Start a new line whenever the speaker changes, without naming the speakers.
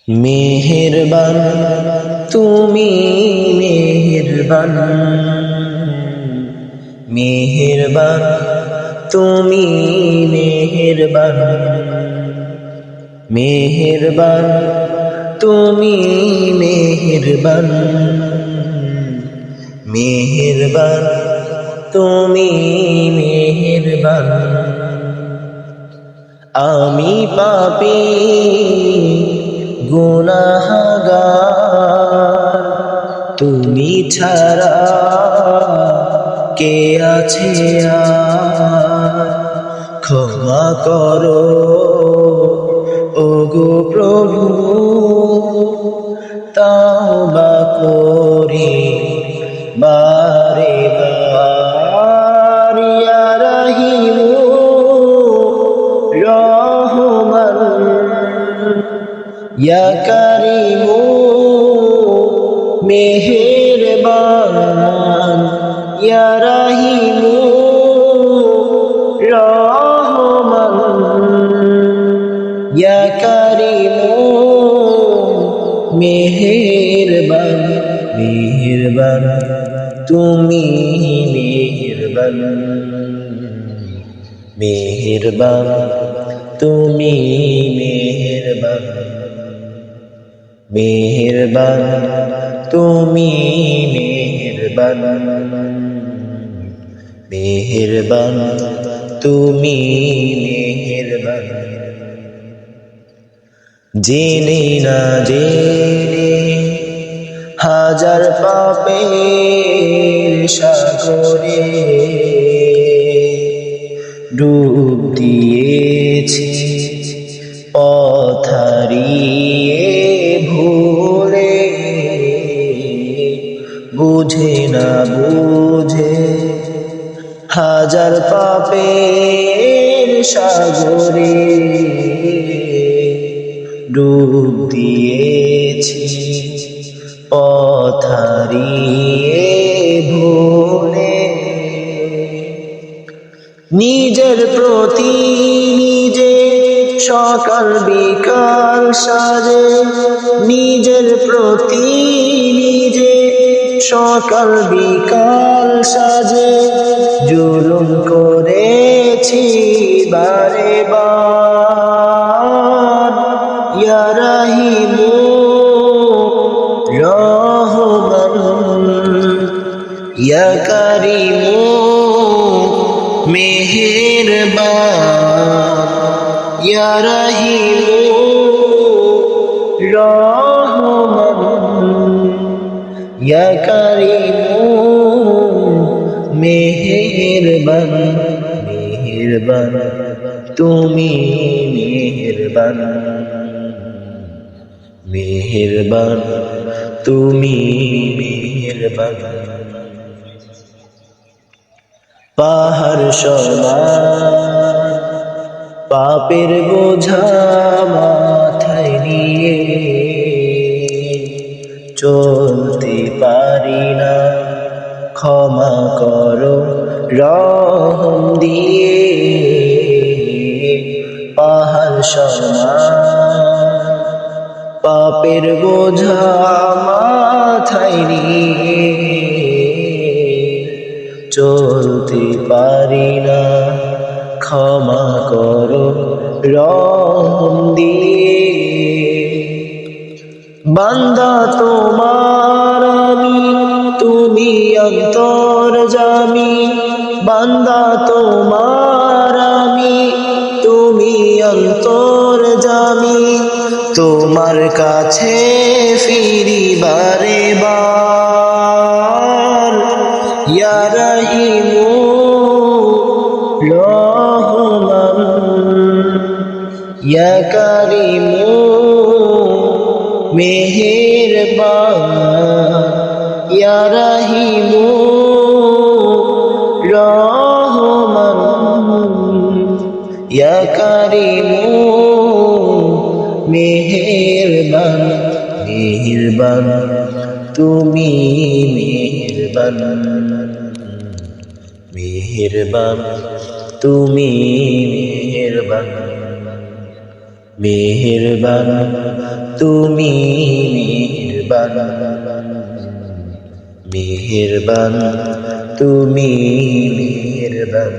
মেহেরবান তুমি মেহেরবান, মেহেরবান তুমি মেহেরবান, মেহেরবান তুমি মেহেরবান, মেহেরবান তুমি মেহেরবান। আমি পাপী গুনাহগার, তুমি ছাড়া কে আছে আর? ক্ষমা করো ওগো প্রভু, তাওবা করি বারে বার। ইয়া রাহিমু রহমান, ইয়া কারিমু মেহেরবান, ইয়া রাহিমু রহমান, ইয়া কারিমু মেহেরবান। মেহেরবান তুমি মেহেরবান, মেহেরবান তুমি মেহেরবান, মেহেরবান তুমি মেহেরবান, মেহেরবান তুমি মেহেরবান। জেনে না জেনে হাজার পাপের সাগরে ডুব দিয়েছি পথ হারিয়ে ভুলে। বুঝে না বুঝে হাজার পাপের সাগরে ডুব দিয়েছি পথ হারিয়ে ভুলে। নিজের প্রতি নিজে সকাল বিকাল সাজে, নিজের প্রতি নিজে সকাল বিকাল সাজে জুলুম করেছি বারে বার। ইয়া রাহিমু রহমান, ইয়া কারিমু মেহেরবান, ইয়া রাহিমু রহমান, ইয়া কারিমু মেহেরবান। মেহেরবান তুমি মেহেরবান, মেহেরবান তুমি মেহেরবান। পাহাড় সমান পাপের বোঝা মাথায় নিয়ে চলতে পারি না, ক্ষমা করো রহম দিয়ে। পাহাড় সমান পাপের বোঝা মাথায় নিয়ে চলতে পারি না, ক্ষমা করো রহম দিয়ে। বান্দা তোমার আমি, তুমি অন্তর্যামী। বান্দা তোমার আমি, তুমি অন্তর্যামী। তোমার কাছে ফিরি বারে বার। ইয়া রাহিমু রহমান, ইয়া কারিমু মেহেরবান, ইয়া রাহিমু রহমান, ইয়া কারিমু মেহেরবান। মেহেরবান তুমি মেহেরবান, মেহেরবান তুমি মেহেরবান। মেহেরবান তুমি মেহেরবান মেহেরবান তুমি মেহেরবান